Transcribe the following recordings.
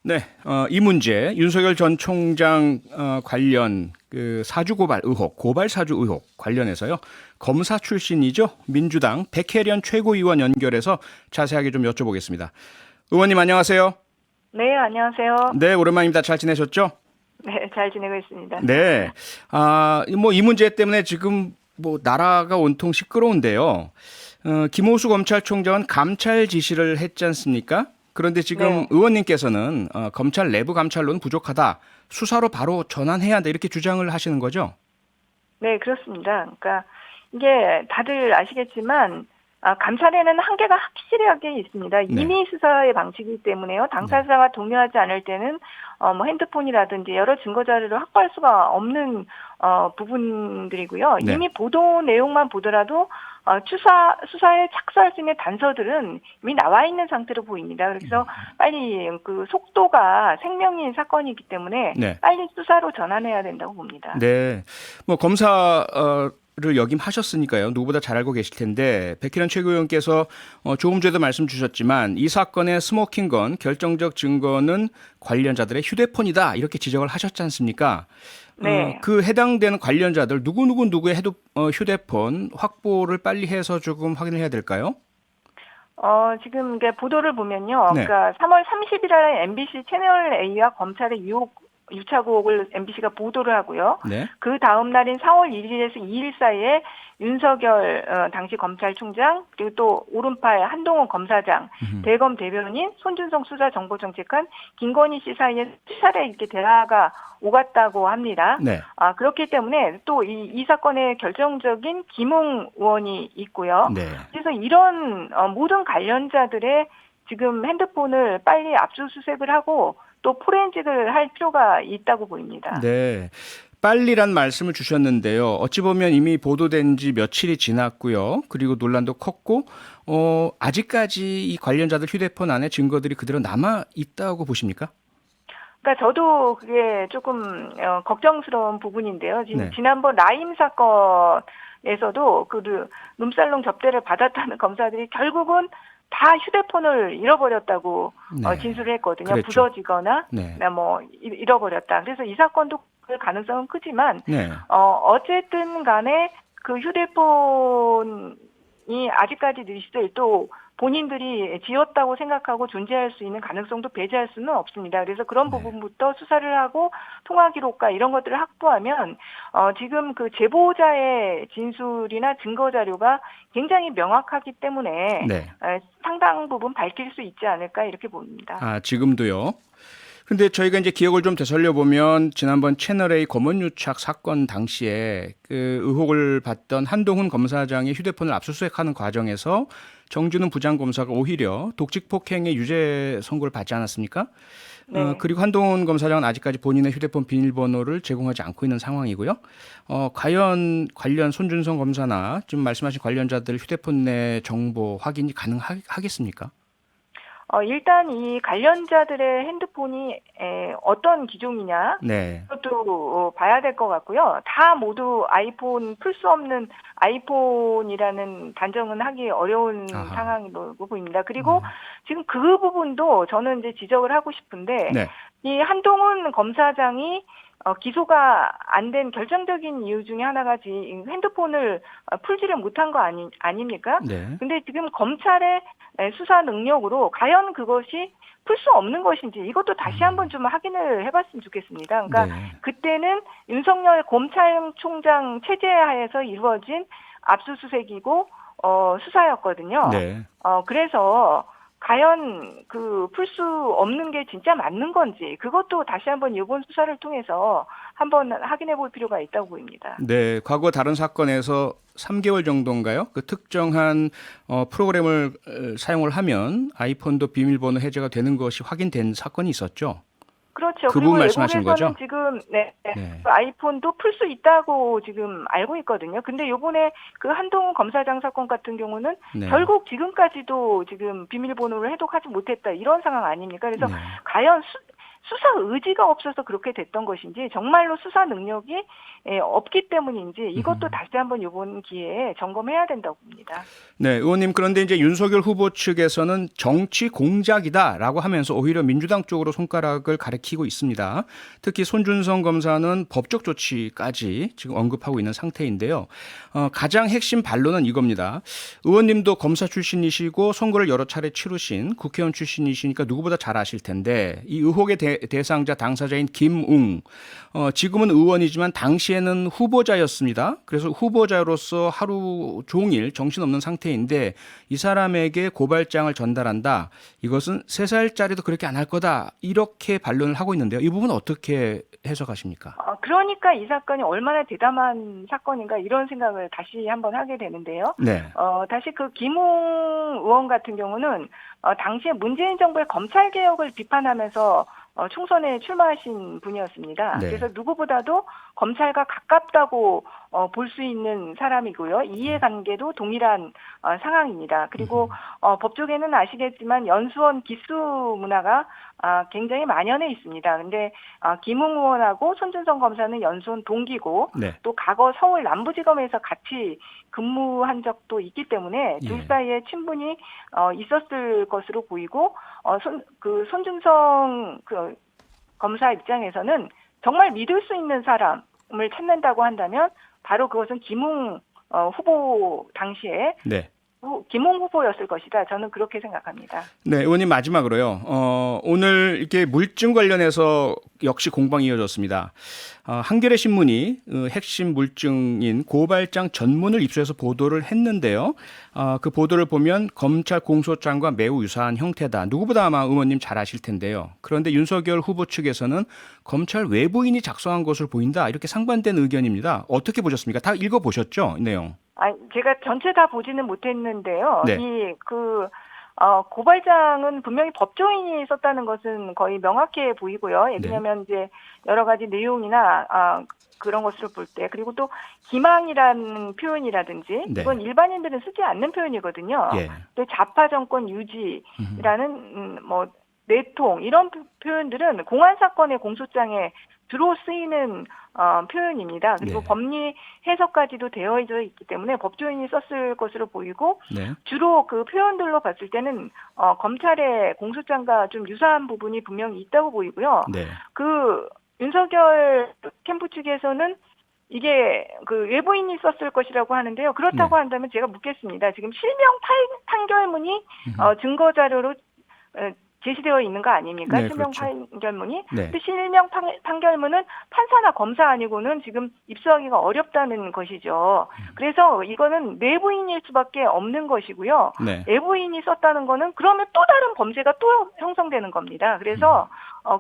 네, 이 문제 윤석열 전 총장 관련 그 사주 고발 의혹, 고발 사주 의혹 관련해서요. 검사 출신이죠. 민주당 백혜련 최고위원 연결해서 자세하게 좀 여쭤보겠습니다. 의원님 안녕하세요. 네, 안녕하세요. 네, 오랜만입니다. 잘 지내셨죠? 네, 잘 지내고 있습니다. 네. 뭐 이 문제 때문에 지금 뭐 나라가 온통 시끄러운데요. 김호수 검찰총장은 감찰 지시를 했지 않습니까? 그런데 지금 네, 의원님께서는 검찰 내부 감찰로는 부족하다. 수사로 바로 전환해야 한다. 이렇게 주장을 하시는 거죠? 네, 그렇습니다. 그러니까 이게 다들 아시겠지만 감찰에는 한계가 확실하게 있습니다. 네. 임의 수사의 방식이기 때문에요. 당사자가 동의하지 않을 때는 뭐 핸드폰이라든지 여러 증거 자료를 확보할 수가 없는 부분들이고요. 네. 이미 보도 내용만 보더라도 수사에 착수할 수 있는 단서들은 이미 나와 있는 상태로 보입니다. 그래서 빨리 그 속도가 생명인 사건이기 때문에 네. 빨리 수사로 전환해야 된다고 봅니다. 네. 뭐 검사를 역임하셨으니까요. 누구보다 잘 알고 계실 텐데 백희련 최고위원께서 조금 전에도 말씀 주셨지만 이 사건의 스모킹건 결정적 증거는 관련자들의 휴대폰이다. 이렇게 지적을 하셨지 않습니까? 네. 그 해당되는 관련자들 누구의 휴대폰 확보를 빨리 해서 조금 확인을 해야 될까요? 지금 이게 보도를 보면요. 네. 그러니까 3월 30일에 MBC 채널 A와 검찰의 유착 의혹을 MBC가 보도를 하고요. 네. 그 다음 날인 4월 1일에서 2일 사이에 윤석열 당시 검찰총장 그리고 또 오른팔 한동훈 검사장, 대검 대변인, 손준성 수사정보정책관, 김건희 씨 사이에 수차례 이렇게 대화가 오갔다고 합니다. 네. 그렇기 때문에 또 이 사건의 결정적인 김웅 의원이 있고요. 네. 그래서 이런 모든 관련자들의 지금 핸드폰을 빨리 압수수색을 하고 또 포렌식을 할 필요가 있다고 보입니다. 네. 빨리란 말씀을 주셨는데요. 어찌 보면 이미 보도된 지 며칠이 지났고요. 그리고 논란도 컸고, 아직까지 이 관련자들 휴대폰 안에 증거들이 그대로 남아 있다고 보십니까? 그러니까 저도 그게 조금 걱정스러운 부분인데요. 네. 지난번 라임 사건에서도 그 룸살롱 접대를 받았다는 검사들이 결국은 다 휴대폰을 잃어버렸다고 네. 진술을 했거든요. 그랬죠. 부서지거나 네. 뭐 잃어버렸다. 그래서 이 사건도 그 가능성은 크지만 네. 어쨌든 간에 그 휴대폰이 아직까지 있을 또 본인들이 지었다고 생각하고 존재할 수 있는 가능성도 배제할 수는 없습니다. 그래서 그런 네. 부분부터 수사를 하고 통화 기록과 이런 것들을 확보하면 지금 그 제보자의 진술이나 증거 자료가 굉장히 명확하기 때문에 네. 상당 부분 밝힐 수 있지 않을까 이렇게 봅니다. 지금도요. 근데 저희가 이제 기억을 좀 되살려 보면 지난번 채널A 검언유착 사건 당시에 그 의혹을 받던 한동훈 검사장의 휴대폰을 압수수색하는 과정에서 정준훈 부장검사가 오히려 독직 폭행의 유죄 선고를 받지 않았습니까? 네. 그리고 한동훈 검사장은 아직까지 본인의 휴대폰 비밀번호를 제공하지 않고 있는 상황이고요. 과연 관련 손준성 검사나 지금 말씀하신 관련자들 휴대폰 내 정보 확인이 가능하겠습니까? 일단 이 관련자들의 핸드폰이 어떤 기종이냐 네. 그것도 봐야 될 것 같고요. 다 모두 아이폰 풀 수 없는 아이폰이라는 단정은 하기 어려운 아하. 상황으로 보입니다. 그리고 지금 그 부분도 저는 이제 지적을 하고 싶은데 네. 이 한동훈 검사장이 기소가 안 된 결정적인 이유 중에 하나가 핸드폰을 풀지를 못한 거 아닙니까? 네. 근데 지금 검찰의 수사 능력으로 과연 그것이 풀 수 없는 것인지 이것도 다시 한번 좀 확인을 해봤으면 좋겠습니다. 그러니까 네. 그때는 윤석열 검찰총장 체제 하에서 이루어진 압수수색이고 수사였거든요. 네. 그래서 과연 그 풀 수 없는 게 진짜 맞는 건지 그것도 다시 한번 이번 수사를 통해서 한번 확인해 볼 필요가 있다고 보입니다. 네, 과거 다른 사건에서 3개월 정도인가요? 그 특정한 프로그램을 사용을 하면 아이폰도 비밀번호 해제가 되는 것이 확인된 사건이 있었죠. 그렇죠. 그 그리고 부분 말씀하시는 외국에서는 거죠? 지금 네. 그 아이폰도 풀 수 있다고 지금 알고 있거든요. 근데 요번에 그 한동훈 검사장 사건 같은 경우는 네. 결국 지금까지도 지금 비밀번호를 해독하지 못했다 이런 상황 아닙니까? 그래서 네. 과연 수사 의지가 없어서 그렇게 됐던 것인지 정말로 수사 능력이 없기 때문인지 이것도 다시 한번 이번 기회에 점검해야 된다고 봅니다. 네, 의원님 그런데 이제 윤석열 후보 측에서는 정치 공작이다라고 하면서 오히려 민주당 쪽으로 손가락을 가리키고 있습니다. 특히 손준성 검사는 법적 조치까지 지금 언급하고 있는 상태인데요. 가장 핵심 반론은 이겁니다. 의원님도 검사 출신이시고 선거를 여러 차례 치르신 국회의원 출신이시니까 누구보다 잘 아실 텐데 이 의혹의 대상자 당사자인 김웅 지금은 의원이지만 당시에는 후보자였습니다. 그래서 후보자로서 하루 종일 정신없는 상태인데 이 사람에게 고발장을 전달한다. 이것은 3살짜리도 그렇게 안 할 거다. 이렇게 반론을 하고 있는데요. 이 부분 어떻게 해석하십니까? 그러니까 이 사건이 얼마나 대담한 사건인가 이런 생각을 다시 한번 하게 되는데요. 네. 다시 그 김웅 의원 같은 경우는 당시에 문재인 정부의 검찰 개혁을 비판하면서 총선에 출마하신 분이었습니다. 네. 그래서 누구보다도 검찰과 가깝다고 볼 수 있는 사람이고요. 이해관계도 동일한 상황입니다. 그리고 법조계는 아시겠지만 연수원 기수 문화가 굉장히 만연해 있습니다. 근데 김웅 의원하고 손준성 검사는 연수원 동기고 네. 또 과거 서울 남부지검에서 같이 근무한 적도 있기 때문에 둘 사이에 친분이 있었을 것으로 보이고 손준성 검사 입장에서는 정말 믿을 수 있는 사람을 찾는다고 한다면 바로 그것은 김웅 후보 당시에 네. 김웅 후보였을 것이다. 저는 그렇게 생각합니다. 네, 의원님 마지막으로요. 오늘 이렇게 물증 관련해서 역시 공방이 이어졌습니다. 한겨레 신문이 핵심 물증인 고발장 전문을 입수해서 보도를 했는데요. 그 보도를 보면 검찰 공소장과 매우 유사한 형태다. 누구보다 아마 의원님 잘 아실 텐데요. 그런데 윤석열 후보 측에서는 검찰 외부인이 작성한 것으로 보인다. 이렇게 상반된 의견입니다. 어떻게 보셨습니까? 다 읽어보셨죠? 이 내용. 제가 전체 다 보지는 못했는데요. 네. 고발장은 분명히 법조인이 썼다는 것은 거의 명확해 보이고요. 왜냐하면 이제 여러 가지 내용이나 그런 것을 볼 때 그리고 또 기망이라는 표현이라든지 네. 이건 일반인들은 쓰지 않는 표현이거든요. 예. 또 좌파 정권 유지라는 내통 이런 표현들은 공안 사건의 공소장에 주로 쓰이는 표현입니다. 그리고 네. 법리 해석까지도 되어 있기 때문에 법조인이 썼을 것으로 보이고 네. 주로 그 표현들로 봤을 때는 검찰의 공소장과 좀 유사한 부분이 분명히 있다고 보이고요. 네. 그 윤석열 캠프 측에서는 이게 그 외부인이 썼을 것이라고 하는데요. 그렇다고 한다면 제가 묻겠습니다. 지금 실명 판결문이 증거 자료로 제시되어 있는 거 아닙니까? 네, 실명 그렇죠. 판결문이. 네. 근데 실명 판결문은 판사나 검사 아니고는 지금 입수하기가 어렵다는 것이죠. 그래서 이거는 내부인일 수밖에 없는 것이고요. 네. 외부인이 썼다는 거는 그러면 또 다른 범죄가 또 형성되는 겁니다. 그래서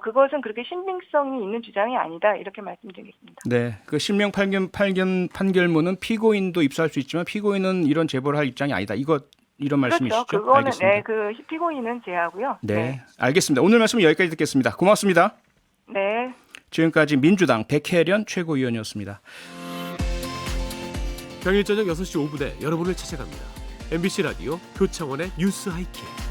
그것은 그렇게 신빙성이 있는 주장이 아니다. 이렇게 말씀드리겠습니다. 네, 그 실명 판결문은 피고인도 입수할 수 있지만 피고인은 이런 제보를 할 입장이 아니다. 이런 말씀이시죠? 그렇죠. 그거는 알겠습니다. 그 피고인은 제하고요. 네, 알겠습니다. 오늘 말씀은 여기까지 듣겠습니다. 고맙습니다. 네. 지금까지 민주당 백혜련 최고위원이었습니다. 평일 저녁 6시 5분에 여러분을 찾아갑니다. MBC 라디오 표창원의 뉴스 하이킥.